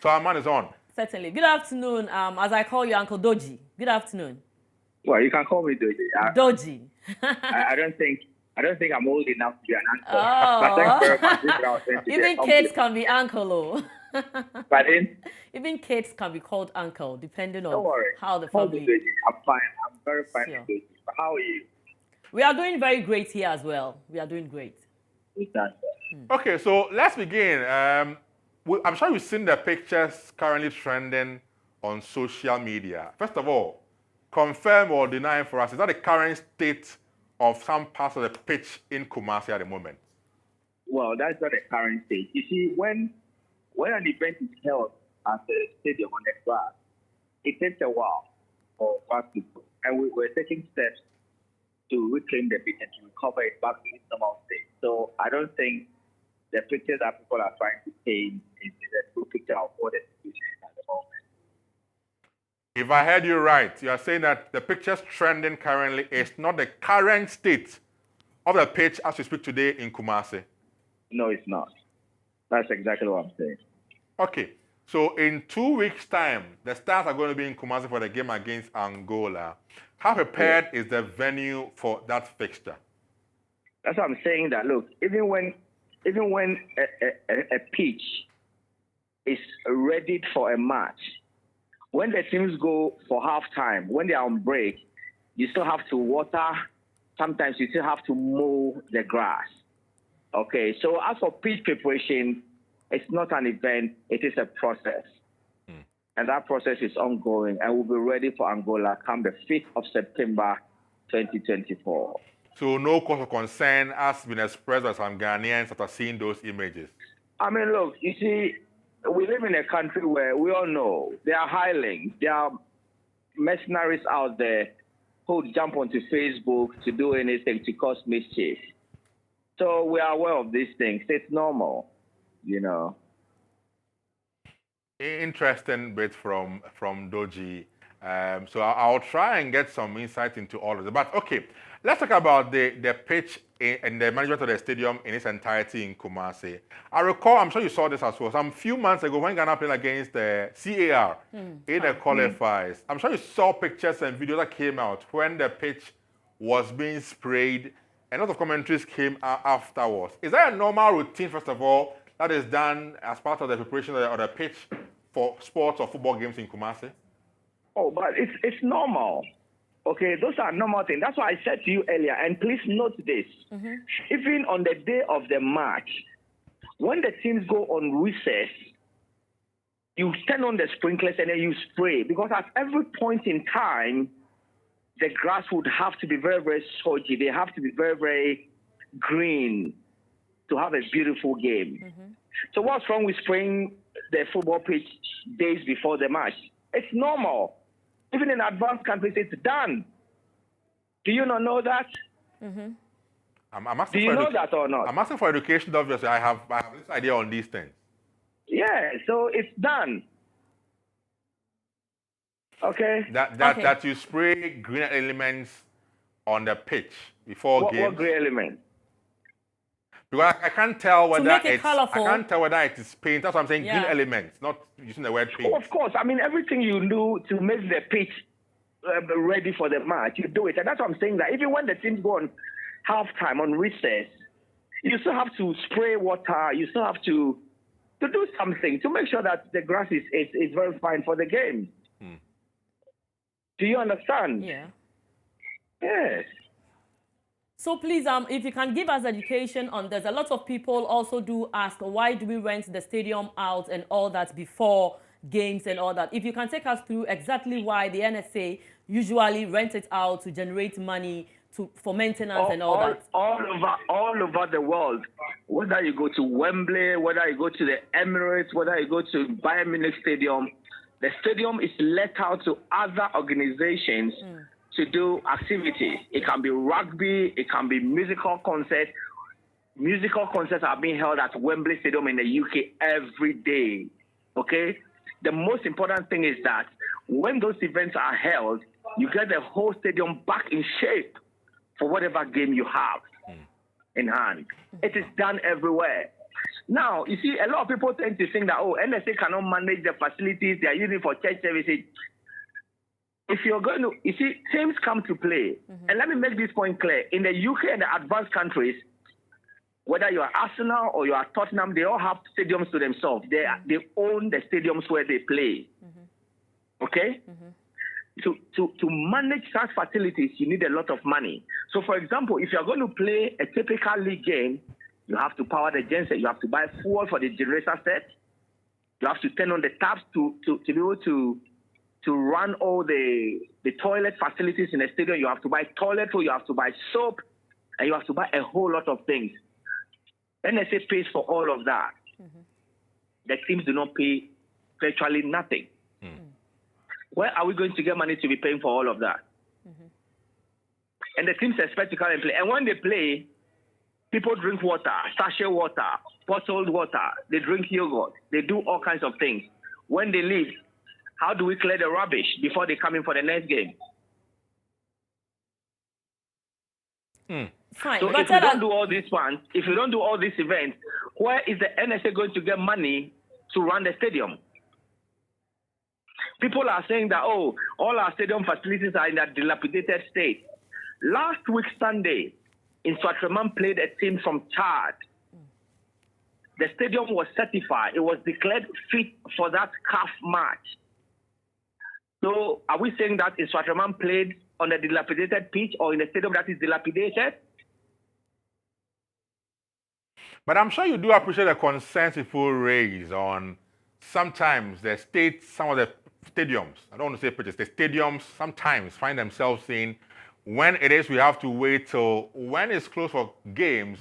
So our man is on. Certainly. Good afternoon. As I call you Uncle Doji. Good afternoon. Well, you can call me Doji. Doji. I don't think I'm old enough to be an uncle. But thanks Oh. very much. This is what I was saying to be a Even kids compliment. can be uncle. Oh. But then, Even kids can be called uncle, depending don't on worry. how the Call me family. Doji. I'm fine. I'm very fine Sure. with Doji. But how are you? We are doing very great here as well. We are doing great. Good answer. Okay, so let's begin. I'm sure you've seen the pictures currently trending on social media. First of all, confirm or deny for us, is that the current state of some parts of the pitch in Kumasi at the moment? Well, that's not the current state. You see, when an event is held at the stadium on the grass, it takes a while for basketball. And we're taking steps to reclaim the pitch and to recover it back to its normal state. So I don't think the picture that people are trying to paint is a true picture of what the situation is at the moment. If I heard you right, you are saying that the pictures trending currently is not the current state of the pitch as we speak today in Kumasi. No, it's not. That's exactly what I'm saying. Okay, so in 2 weeks' time, the Stars are going to be in Kumasi for the game against Angola. How prepared is the venue for that fixture? That's what I'm saying. That look, even when a pitch is ready for a match, when the teams go for halftime, when they are on break, you still have to water. Sometimes you still have to mow the grass. Okay, so as for pitch preparation, it's not an event, it is a process. And that process is ongoing and will be ready for Angola come the 5th of September 2024. So no cause of concern has been expressed by some Ghanaians after seeing those images? I mean, look, you see, we live in a country where we all know there are hirelings, there are mercenaries out there who jump onto Facebook to do anything to cause mischief. So we are aware of these things. It's normal, you know. Interesting bit from Doji. So I'll try and get some insight into all of it. But okay, let's talk about the pitch and the management of the stadium in its entirety in Kumasi. I recall, I'm sure you saw this as well, some few months ago when Ghana played against the CAR in the qualifiers. I'm sure you saw pictures and videos that came out when the pitch was being sprayed and a lot of commentaries came afterwards. Is that a normal routine, first of all, that is done as part of the preparation of the pitch for sports or football games in Kumasi? Oh, but it's normal. Okay, those are normal things. That's why I said to you earlier, and please note this. Even on the day of the match, when the teams go on recess, you turn on the sprinklers and then you spray. Because at every point in time, the grass would have to be very, very soggy. They have to be very, very green to have a beautiful game. So what's wrong with spraying the football pitch days before the match? It's normal. Even in advanced countries, it's done. Do you not know that? I'm asking Do you for know that or not? I'm asking for education, obviously. I have this idea on these things. Yeah, so it's done. Okay? That you spray green elements on the pitch before games. What green element? Because I can't tell whether make it it's colourful. I can't tell whether it is paint. That's what I'm saying. Yeah. Green elements, not using the word paint. Oh, of course. I mean, everything you do to make the pitch ready for the match, you do it. And that's what I'm saying, that even when the teams go on halftime, on recess, you still have to spray water. You still have to do something to make sure that the grass is very fine for the game. Do you understand? Yeah. Yes. So please, if you can give us education on this. A lot of people also do ask, why do we rent the stadium out and all that before games and all that? If you can take us through exactly why the NSA usually rent it out to generate money for maintenance and all that. All over the world, whether you go to Wembley, whether you go to the Emirates, whether you go to Bayern Munich Stadium, the stadium is let out to other organizations to do activities. It can be rugby, it can be musical concerts. Musical concerts are being held at Wembley Stadium in the UK every day. Okay? The most important thing is that when those events are held, you get the whole stadium back in shape for whatever game you have in hand. It is done everywhere. Now, you see, a lot of people tend to think that, oh, NSA cannot manage the facilities, they are using for church services. If you're going to, you see, teams come to play. And let me make this point clear. In the UK and the advanced countries, whether you are Arsenal or you are Tottenham, they all have stadiums to themselves. They own the stadiums where they play. Okay? To manage such facilities, you need a lot of money. So, for example, if you're going to play a typical league game, you have to power the genset. You have to buy fuel for the generator set. You have to turn on the taps to be able to run all the toilet facilities in the stadium. You have to buy toilet roll, you have to buy soap, and you have to buy a whole lot of things. NSA pays for all of that. The teams do not pay virtually nothing. Where are we going to get money to be paying for all of that? And the teams expect to come and play. And when they play, people drink water, sachet water, bottled water. They drink yogurt. They do all kinds of things. When they leave, how do we clear the rubbish before they come in for the next game? Fine. So But if you don't do all these ones, if you don't do all these events, where is the NSA going to get money to run the stadium? People are saying that, oh, all our stadium facilities are in a dilapidated state. Last week, Sunday, in Swatraman played a team from Chad. The stadium was certified. It was declared fit for that CAF match. So are we saying that in Swatraman played on a dilapidated pitch or in a stadium that is dilapidated? But I'm sure you do appreciate the concerns people raise on sometimes the state, some of the stadiums, I don't want to say pitches, the stadiums sometimes find themselves saying, when it is we have to wait till when it's closed for games,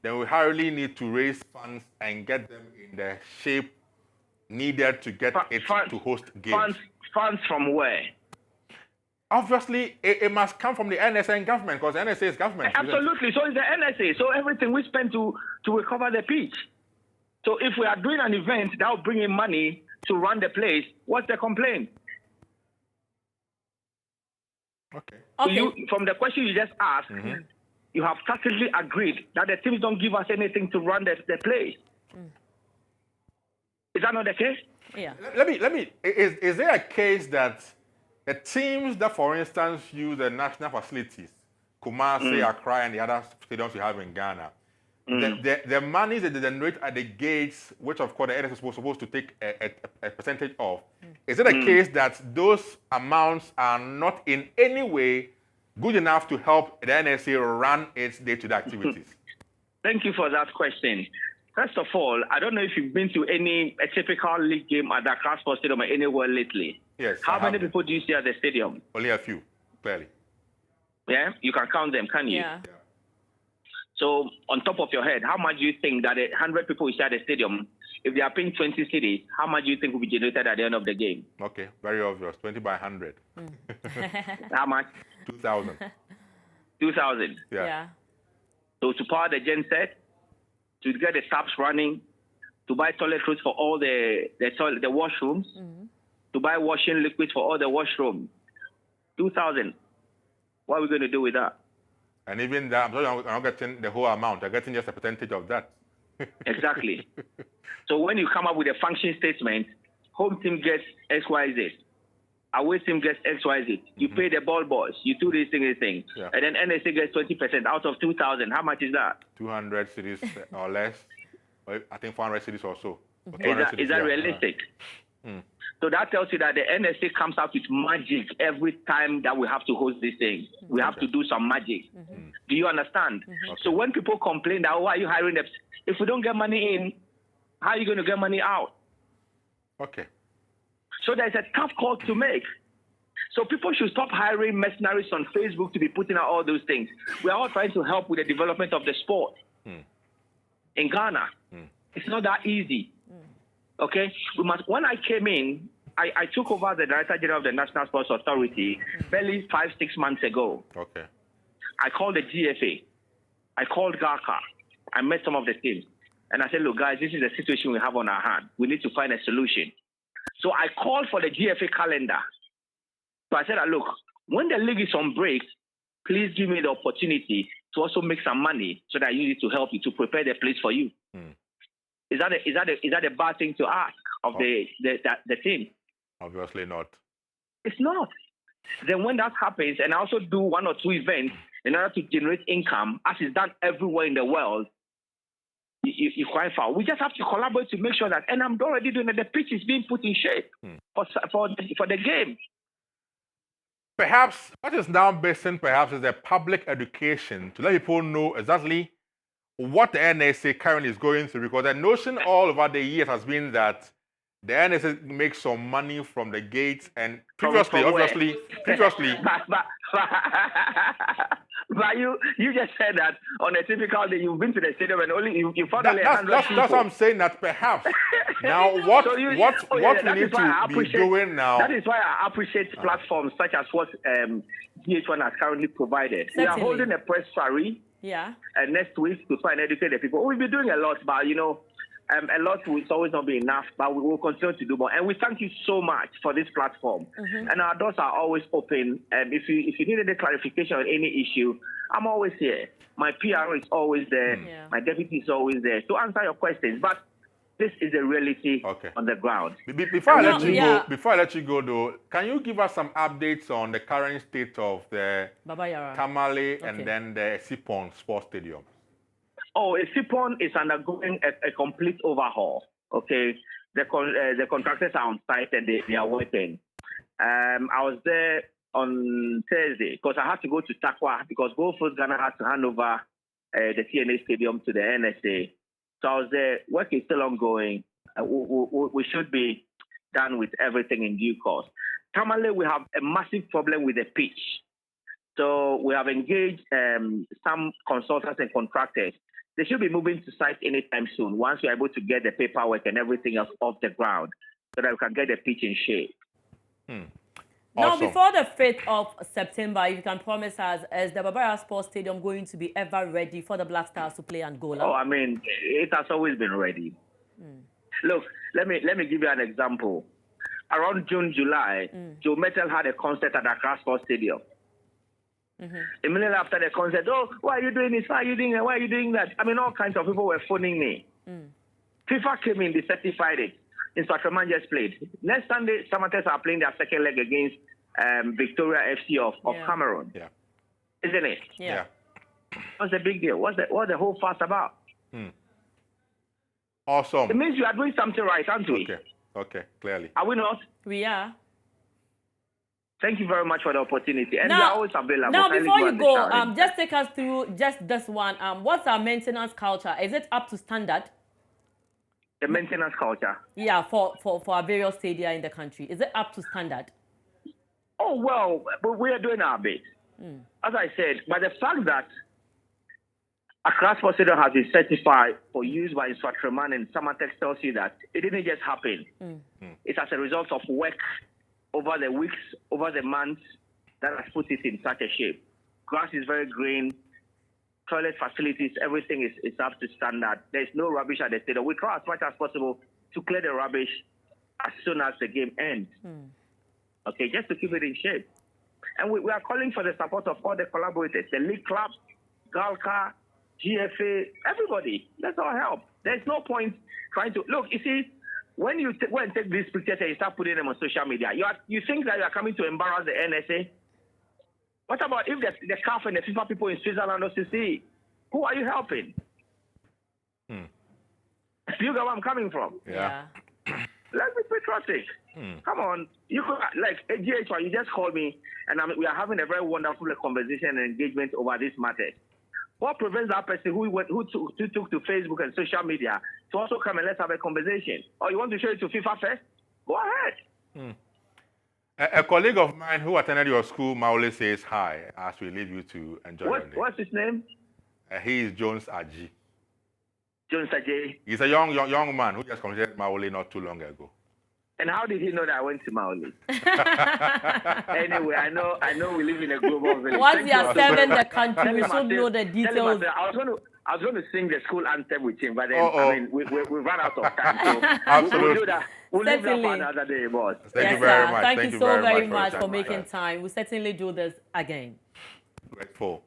then we hardly need to raise funds and get them in the shape needed to get to host games. Funds from where? Obviously, it must come from the NSA and government, because NSA is government. Absolutely. So is the NSA. So everything we spend to recover the pitch. So if we are doing an event that will bring in money to run the place, what's the complaint? Okay. So from the question you just asked, you have tacitly agreed that the teams don't give us anything to run the place. Is that not the case? Yeah. Let me. Is there a case that the teams that, for instance, use the national facilities, Kumasi, Accra, and the other stadiums we have in Ghana, the money that they generate at the gates, which of course the NSA is supposed to take a percentage of, is it a case that those amounts are not in any way good enough to help the NSA run its day-to-day activities? Thank you for that question. First of all, I don't know if you've been to a typical league game at the Yara Sports Stadium or anywhere lately. Yes. How many people do you see at the stadium? Only a few, clearly. Yeah, you can count them, can you? Yeah. So, on top of your head, how much do you think that 100 people inside the stadium, if they are paying 20 cities, how much do you think will be generated at the end of the game? Okay, very obvious. 20 by 100. How much? 2,000. 2,000. Yeah. So, to power the genset, to get the taps running, to buy toilet rolls for all the washrooms, to buy washing liquids for all the washrooms. 2,000. What are we going to do with that? And even that, I'm not getting the whole amount. I'm getting just a percentage of that. Exactly. So when you come up with a function statement, home team gets XYZ, away team gets XYZ. You pay the ball boys, you do this thing. Yeah. And then NSA gets 20% out of 2,000. How much is that? 200 cities or less. I think 400 cities or so. Is that realistic? So that tells you that the NSA comes out with magic every time that we have to host this thing. We have to do some magic. Do you understand? Okay. So when people complain that, why are you hiring them? If we don't get money in, how are you going to get money out? Okay. So there's a tough call to make. So people should stop hiring mercenaries on Facebook to be putting out all those things. We are all trying to help with the development of the sport in Ghana. It's not that easy. Okay? When I came in, I took over the Director General of the National Sports Authority barely 5-6 months ago. Okay. I called the GFA. I called GACA. I met some of the teams. And I said, look, guys, this is the situation we have on our hand. We need to find a solution. So I called for the GFA calendar. So I said, look, when the league is on break, please give me the opportunity to also make some money so that I use it to help you, to prepare the place for you. Is that a bad thing to ask of the team? Obviously not. It's not. Then when that happens, and I also do 1 or 2 events in order to generate income, as is done everywhere in the world, you quite foul. We just have to collaborate to make sure that, and I'm already doing that, the pitch is being put in shape for the game. Perhaps what is now missing, perhaps, is a public education to let people know exactly what the NSA currently is going through, because the notion all over the years has been that the NSA makes some money from the gates, and previously, but you just said that on a typical day you've been to the stadium and only you found only 100 people. That's what I'm saying, that perhaps now what we need to be doing now. That is why I appreciate platforms such as what GHOne has currently provided. Certainly. We are holding a press soiree. Yeah. Next week to try and educate the people. We'll be doing a lot, but a lot will always not be enough, but we will continue to do more. And we thank you so much for this platform. And our doors are always open. And if you need any clarification on any issue, I'm always here. My PR is always there. My deputy is always there to answer your questions. But this is the reality on the ground. Before I let you go, though, can you give us some updates on the current state of the Baba Yara, Tamale, and then the GHOne Sports Stadium? Oh, GHOne is undergoing a complete overhaul. Okay, the contractors are on site and they are working. I was there on Thursday because I had to go to Takwa because Gold Coast Ghana had to hand over the TNA Stadium to the NSA. So I was there. Work is still ongoing. We should be done with everything in due course. Tamale, we have a massive problem with the pitch. So we have engaged some consultants and contractors. They should be moving to site anytime soon once we're able to get the paperwork and everything else off the ground so that we can get the pitch in shape. Now, before the 5th of September, if you can promise us, is the Yara Sports Stadium going to be ever ready for the Black Stars to play Angola? Oh, I mean, it has always been ready. Look, let me give you an example. Around June, July, Joe Metal had a concert at Yara Sports Stadium. Immediately after the concert, oh, why are you doing this? Why are you doing that? Why are you doing that? I mean, all kinds of people were phoning me. FIFA came in, they certified it. Instructorman just played. Next Sunday, Samates are playing their second leg against Victoria FC of Cameroon. Yeah. Isn't it? Yeah. What's the big deal? What's the whole fuss about? Awesome. It means you are doing something right, aren't we? Okay, clearly. Are we not? We are. Thank you very much for the opportunity. And we are always available. Now, before you go, just take us through just this one. What's our maintenance culture? Is it up to standard? The maintenance culture? Yeah, for our various stadia in the country. Is it up to standard? Oh, well, but we are doing our bit. As I said, but the fact that Accra Sports Stadium has been certified for use by Instructorman and Samatex tells you that it didn't just happen. It's as a result of work over the weeks, over the months, that has put it in such a shape. Grass is very green. Toilet facilities, everything is up to standard. There's no rubbish at the stadium. We try as much as possible to clear the rubbish as soon as the game ends. Okay, just to keep it in shape. And we are calling for the support of all the collaborators, the league clubs, GALCA, GFA, everybody. Let's all help. There's no point trying to... Look, you see, when you go and take these pictures and you start putting them on social media, you think that you are coming to embarrass the NSA? What about if the CAF and the FIFA people in Switzerland also see? Who are you helping? You get where I'm coming from? Yeah. Let's be patriotic. Come on. You could, like, GHOne, you just called me, and we are having a very wonderful conversation and engagement over this matter. What prevents that person who took to Facebook and social media to also come and let's have a conversation? Or you want to show it to FIFA first? Go ahead. A colleague of mine who attended your school, Maule, says hi as we leave you to enjoy your day. What's his name? He is Jones Aji. Jones Aji. He's a young man who just completed Maule not too long ago. And how did he know that I went to Maule? Anyway, I know we live in a global village. Once you are serving the country, we should know the details. I was going to sing the school anthem with him, but then I mean we ran out of time. So Absolutely. we'll do that. We'll leave that for another day, boss. Thank you very much. Thank you so very much for your making time. We'll certainly do this again. Grateful.